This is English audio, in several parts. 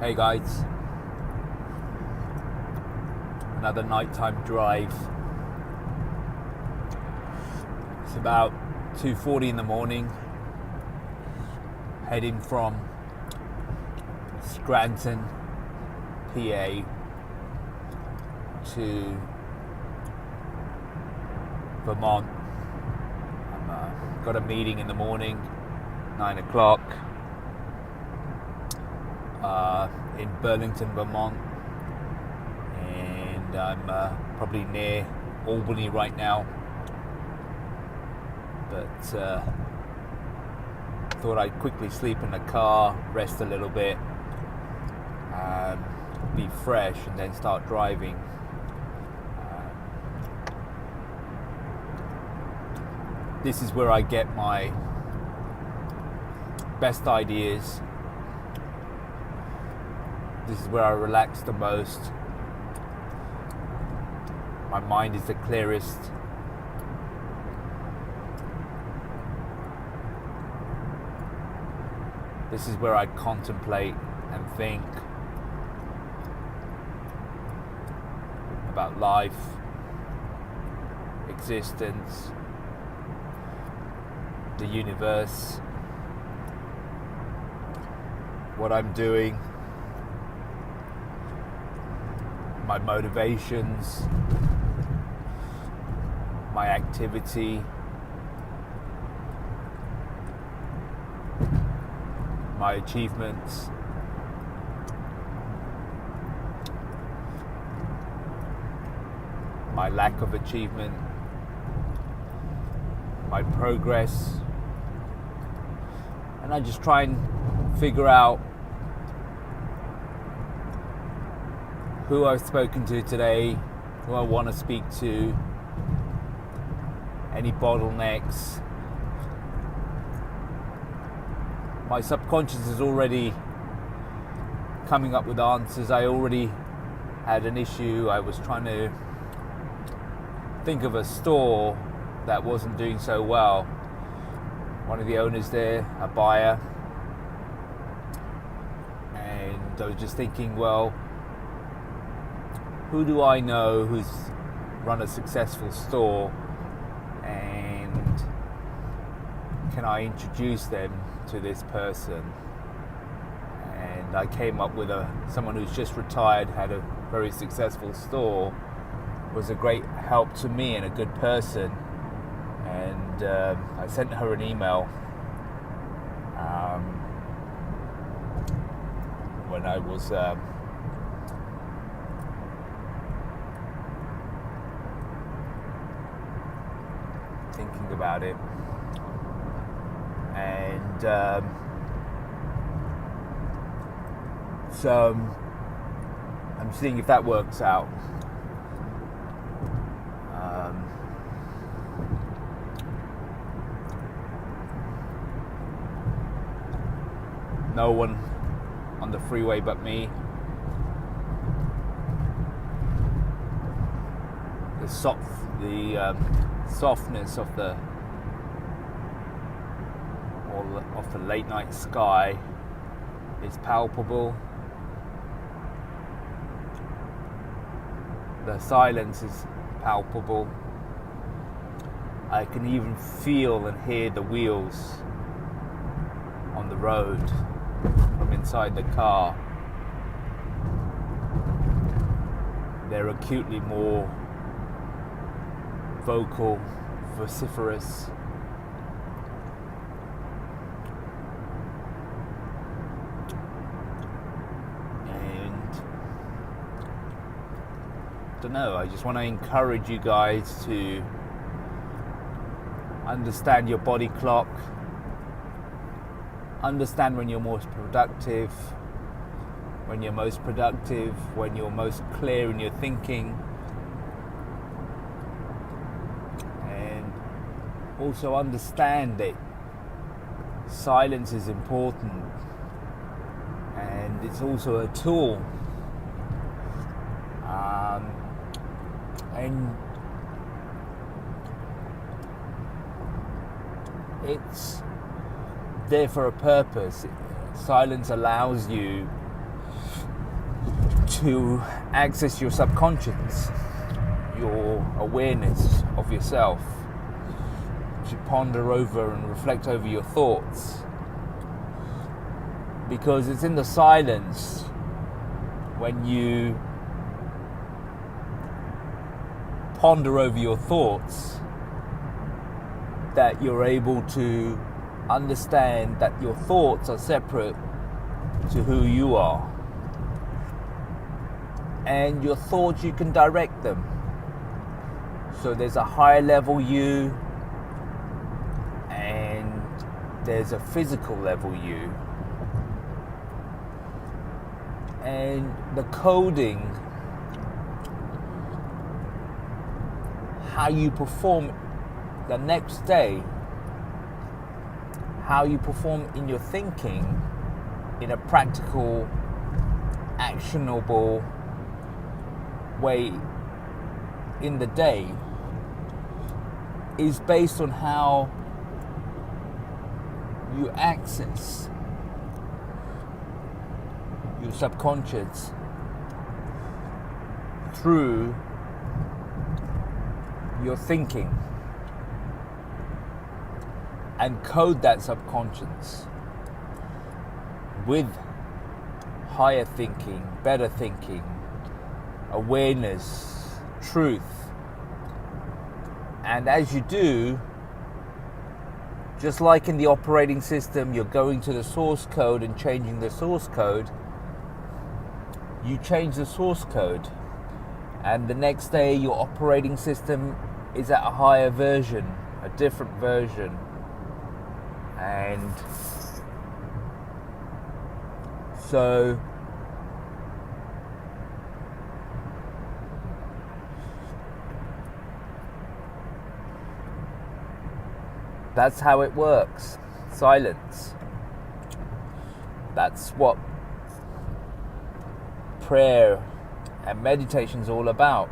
Hey guys, another nighttime drive. It's about 2:40 in the morning, heading from Scranton, PA to Vermont. I've got a meeting in the morning, 9 o'clock. In Burlington, Vermont, and I'm probably near Albany right now, but thought I'd quickly sleep in the car, rest a little bit, be fresh, and then start driving. This is where I get my best ideas. This is where I relax the most. My mind is the clearest. This is where I contemplate and think about life, existence, the universe, what I'm doing, my motivations, my activity, my achievements, my lack of achievement, my progress, and I just try and figure out who I've spoken to today, who I want to speak to, any bottlenecks. My subconscious is already coming up with answers. I already had an issue. I was trying to think of a store that wasn't doing so well. One of the owners there, a buyer, and I was just thinking, well, who do I know who's run a successful store, and can I introduce them to this person? And I came up with someone who's just retired, had a very successful store, was a great help to me and a good person. And I sent her an email when I was thinking about it, and so I'm seeing if that works out. No one on the freeway but me. The softness of the late night sky is palpable. The silence is palpable. I can even feel and hear the wheels on the road from inside the car. They're acutely more vocal, vociferous. And I don't know, I just want to encourage you guys to understand your body clock, understand when you're most productive, when you're most clear in your thinking, and also understand that silence is important, and it's also a tool, and it's there for a purpose. Silence allows you to access your subconscious, your awareness of yourself, to ponder over and reflect over your thoughts, because it's in the silence when you ponder over your thoughts that you're able to understand that your thoughts are separate to who you are. And your thoughts, you can direct them. So there's a higher level you, and there's a physical level you. And the coding, how you perform the next day, how you perform in your thinking in a practical, actionable way in the day, is based on how you access your subconscious through your thinking, and code that subconscious with higher thinking, better thinking, awareness, truth. And as you do, just like in the operating system, you're going to the source code and changing the source code, you change the source code, and the next day your operating system is at a higher version, a different version. And so that's how it works. Silence. That's what prayer and meditation is all about.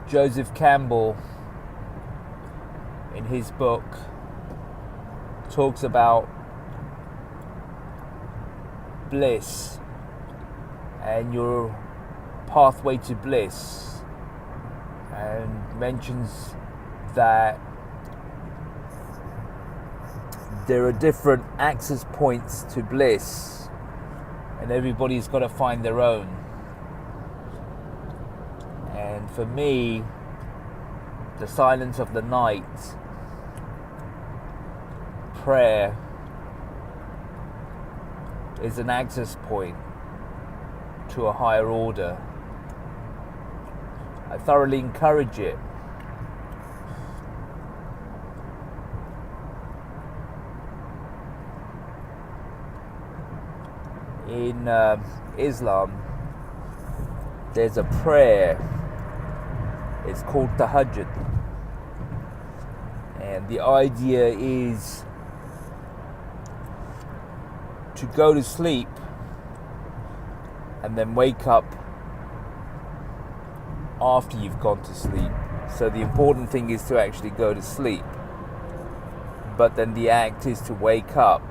Joseph Campbell, in his book, talks about bliss and your pathway to bliss, and mentions that there are different access points to bliss, and everybody's got to find their own. And for me, the silence of the night, prayer, is an access point to a higher order. I thoroughly encourage it. In Islam, there's a prayer. It's called Tahajjud. And the idea is to go to sleep and then wake up after you've gone to sleep. So the important thing is to actually go to sleep, but then the act is to wake up.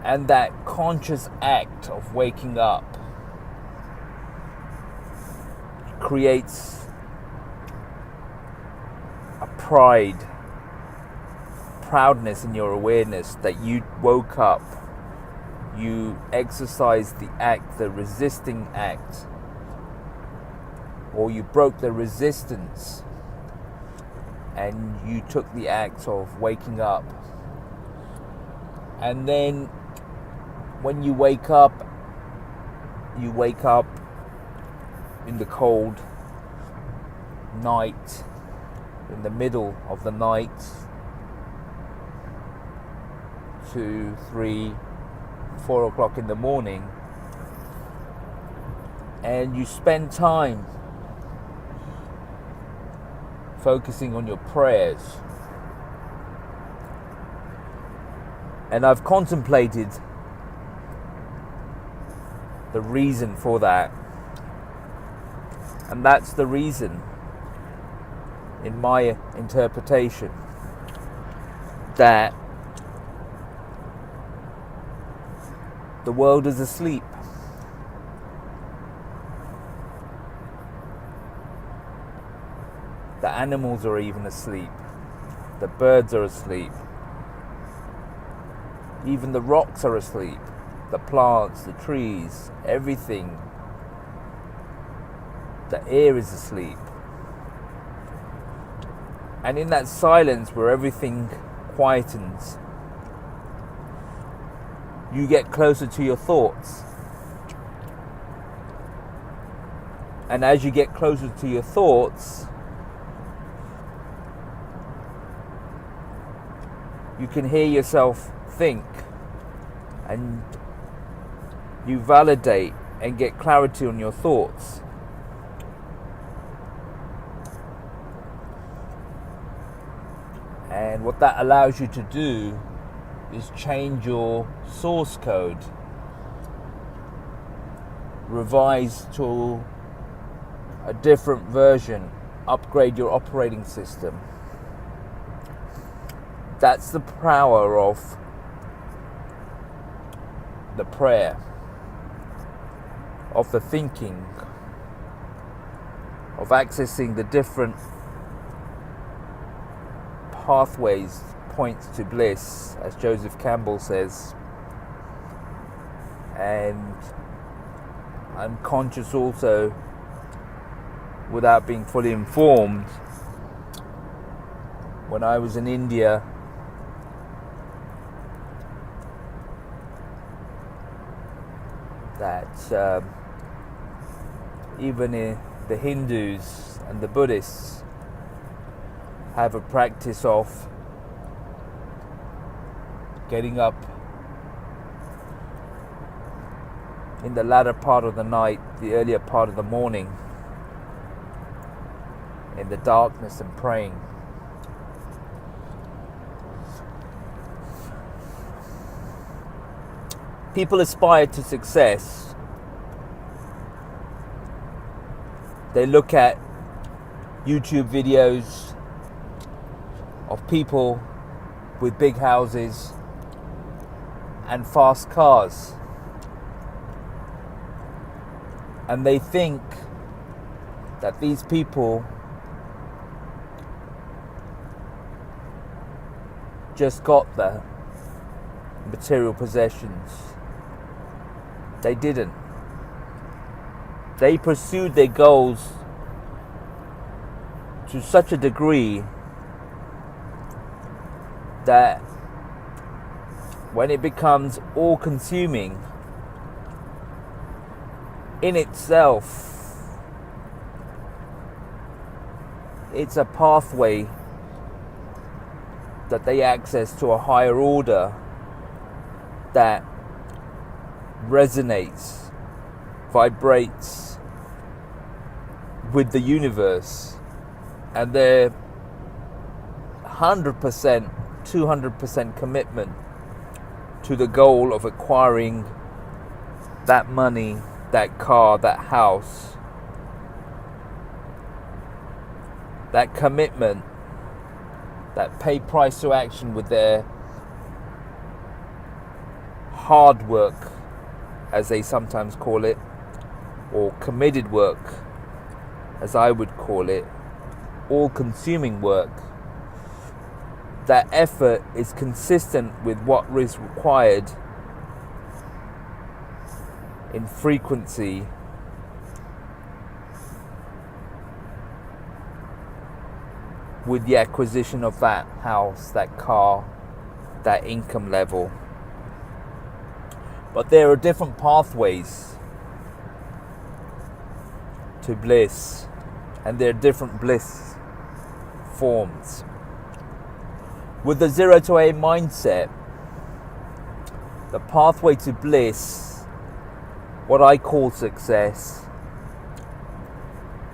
And that conscious act of waking up creates a proudness in your awareness that you woke up, you exercised the act, the resisting act, or you broke the resistance and you took the act of waking up. And then when you wake up in the cold night, in the middle of the night, 2, 3, 4 o'clock in the morning, and you spend time focusing on your prayers. And I've contemplated the reason for that. And that's the reason, in my interpretation, that the world is asleep. The animals are even asleep. The birds are asleep. Even the rocks are asleep. The plants, the trees, everything. The air is asleep. And in that silence where everything quietens, you get closer to your thoughts. And as you get closer to your thoughts, you can hear yourself think, and you validate and get clarity on your thoughts. And what that allows you to do is change your source code, revise to a different version, upgrade your operating system. That's the power of the prayer, of the thinking, of accessing the different pathways, points to bliss, as Joseph Campbell says. And I'm conscious also, without being fully informed, when I was in India, that even the Hindus and the Buddhists have a practice of getting up in the latter part of the night, the earlier part of the morning, in the darkness, and praying. People aspire to success. They look at YouTube videos of people with big houses and fast cars, and they think that these people just got the material possessions. They didn't. They pursued their goals to such a degree that when it becomes all-consuming in itself, it's a pathway that they access to a higher order that resonates, vibrates with the universe, and their 100%, 200% commitment to the goal of acquiring that money, that car, that house, that commitment, that pay price to action with their hard work, as they sometimes call it, or committed work, as I would call it, all-consuming work. That effort is consistent with what is required in frequency with the acquisition of that house, that car, that income level. But there are different pathways to bliss, and there are different bliss forms. With the 0 to A mindset, the pathway to bliss, what I call success,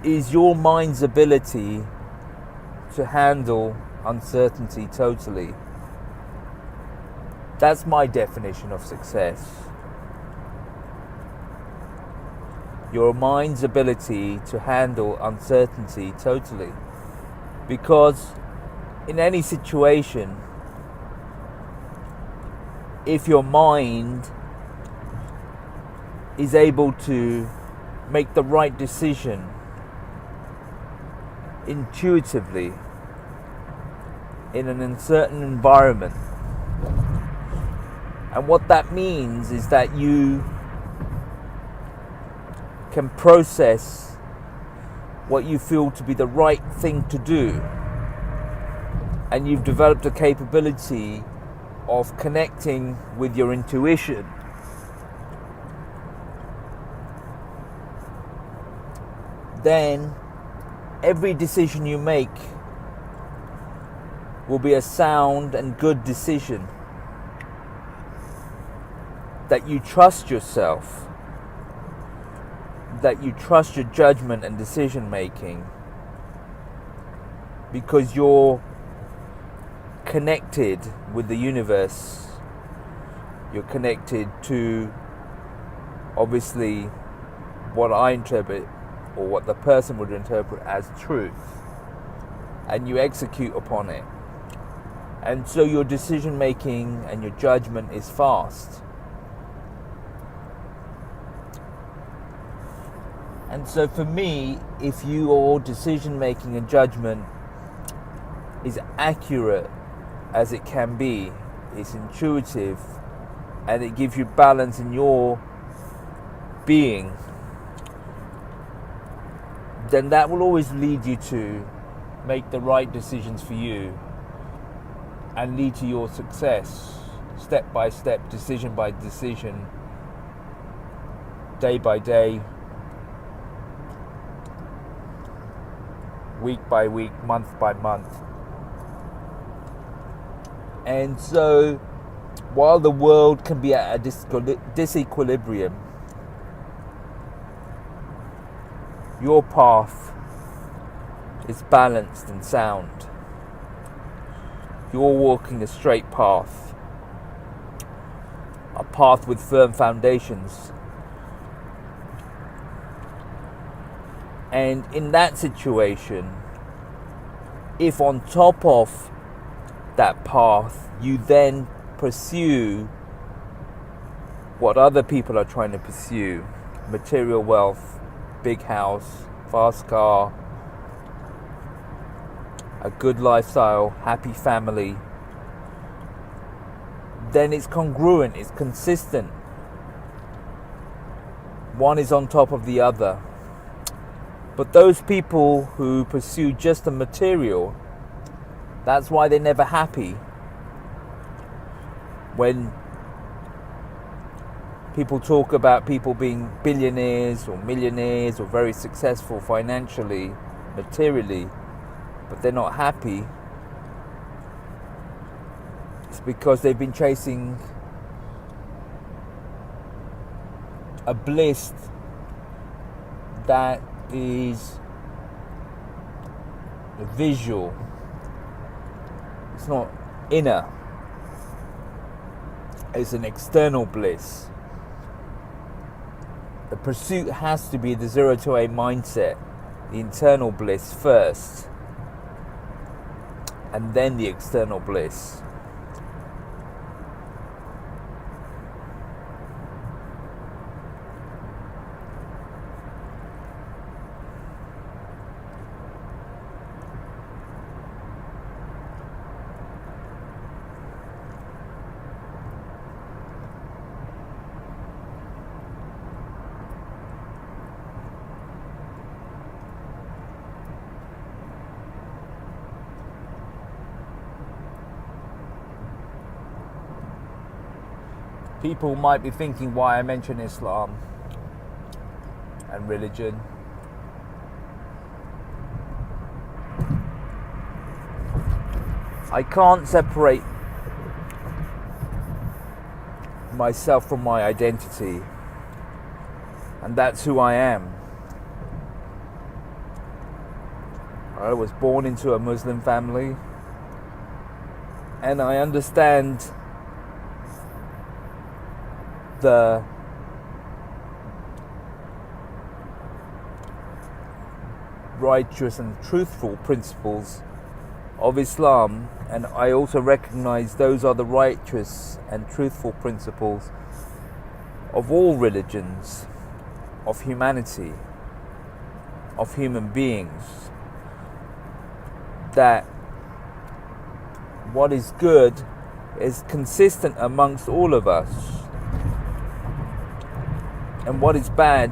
is your mind's ability to handle uncertainty totally. That's my definition of success. Your mind's ability to handle uncertainty totally. Because in any situation, if your mind is able to make the right decision intuitively in an uncertain environment. And what that means is that you can process what you feel to be the right thing to do. And you've developed a capability of connecting with your intuition. Then every decision you make will be a sound and good decision. That you trust yourself, that you trust your judgment and decision making, because you're connected with the universe. You're connected to, obviously, what I interpret, or what the person would interpret as truth, and you execute upon it. And so your decision making and your judgment is fast. And so for me, if your decision making and judgment is accurate as it can be, it's intuitive, and it gives you balance in your being, then that will always lead you to make the right decisions for you and lead to your success, step by step, decision by decision, day by day, week by week, month by month. And so, while the world can be at a disequilibrium, your path is balanced and sound. You're walking a straight path, a path with firm foundations. And in that situation, if on top of that path you then pursue what other people are trying to pursue, material wealth, big house, fast car, a good lifestyle, happy family, then it's congruent, it's consistent. One is on top of the other. But those people who pursue just the material, that's why they're never happy. When people talk about people being billionaires or millionaires or very successful financially, materially, but they're not happy, it's because they've been chasing a bliss that is visual. It's not inner. It's an external bliss. The pursuit has to be the 0 to A mindset, the internal bliss first, and then the external bliss. People might be thinking why I mention Islam and religion. I can't separate myself from my identity, and that's who I am. I was born into a Muslim family, and I understand the righteous and truthful principles of Islam, and I also recognize those are the righteous and truthful principles of all religions, of humanity, of human beings. that what is good is consistent amongst all of us, and what is bad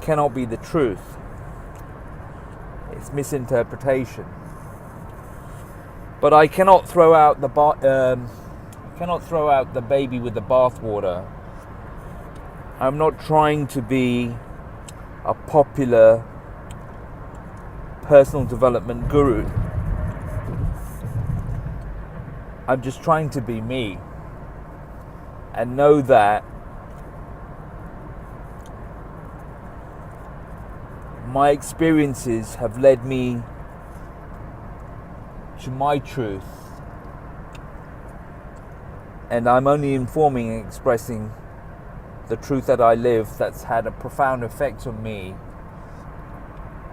cannot be the truth. It's misinterpretation. But I cannot throw out the baby with the bathwater. I'm not trying to be a popular personal development guru. I'm just trying to be me and know that my experiences have led me to my truth, and I'm only informing and expressing the truth that I live, that's had a profound effect on me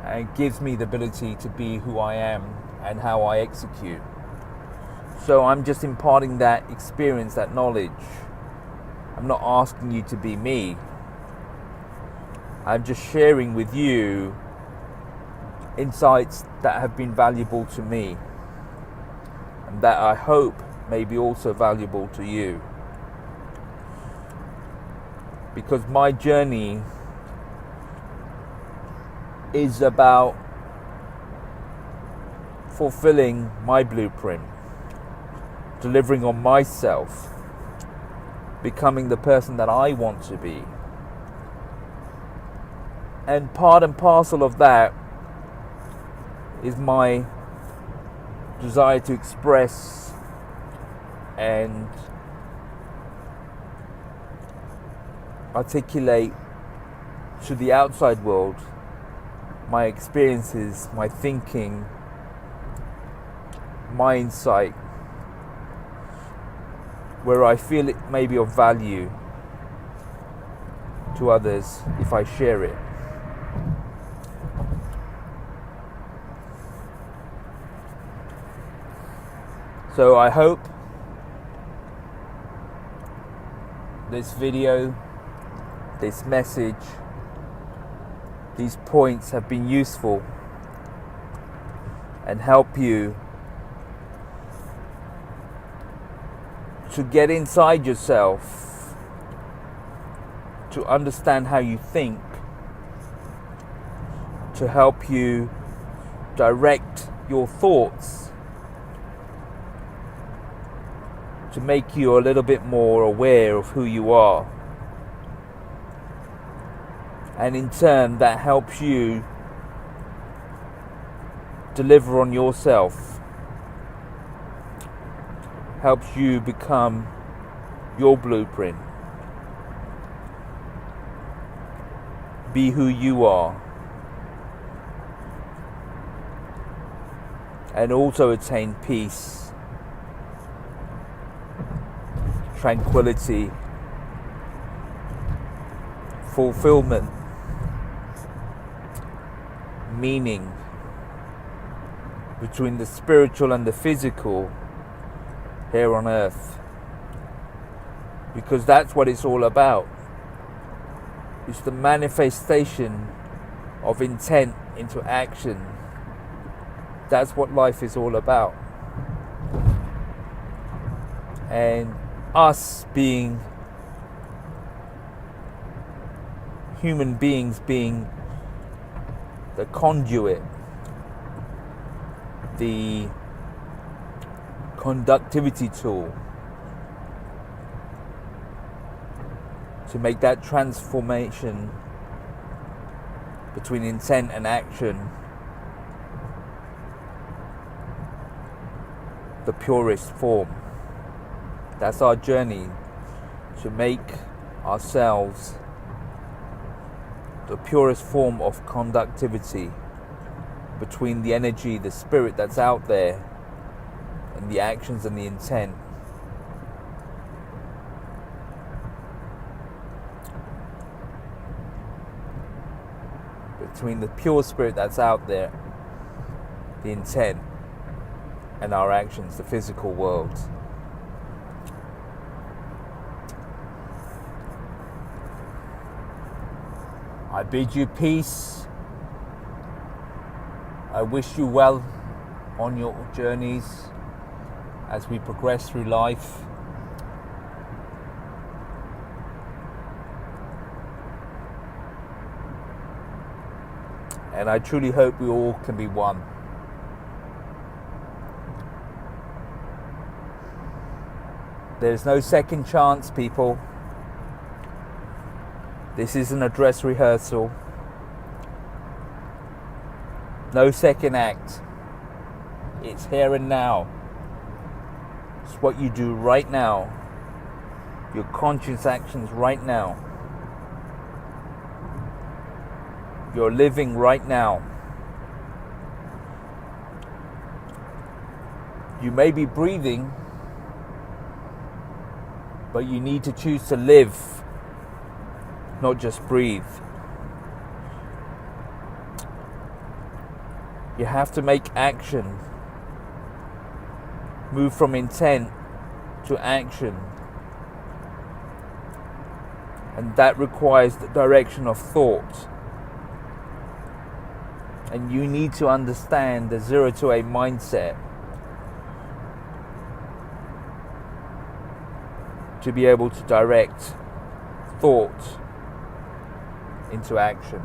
and gives me the ability to be who I am and how I execute. So I'm just imparting that experience, that knowledge. I'm not asking you to be me. I'm just sharing with you insights that have been valuable to me, and that I hope may be also valuable to you. Because my journey is about fulfilling my blueprint, delivering on myself, becoming the person that I want to be. And part and parcel of that is my desire to express and articulate to the outside world my experiences, my thinking, my insight, where I feel it may be of value to others if I share it. So I hope this video, this message, these points have been useful and help you to get inside yourself, to understand how you think, to help you direct your thoughts, to make you a little bit more aware of who you are. And in turn, that helps you deliver on yourself, helps you become your blueprint, be who you are, and also attain peace, tranquility, fulfillment, meaning between the spiritual and the physical here on earth. Because that's what it's all about. It's the manifestation of intent into action. That's what life is all about. And us being human beings, being the conduit, the conductivity tool to make that transformation between intent and action the purest form. That's our journey, to make ourselves the purest form of conductivity between the energy, the spirit that's out there, and the actions and the intent. Between the pure spirit that's out there, the intent, and our actions, the physical world. I bid you peace. I wish you well on your journeys as we progress through life. And I truly hope we all can be one. There's no second chance, people. This isn't a dress rehearsal. No second act. It's here and now. It's what you do right now. Your conscious actions right now. You're living right now. You may be breathing, but you need to choose to live, not just breathe. You have to make action. Move from intent to action. And that requires the direction of thought. And you need to understand the 0 to 8 mindset to be able to direct thought into action.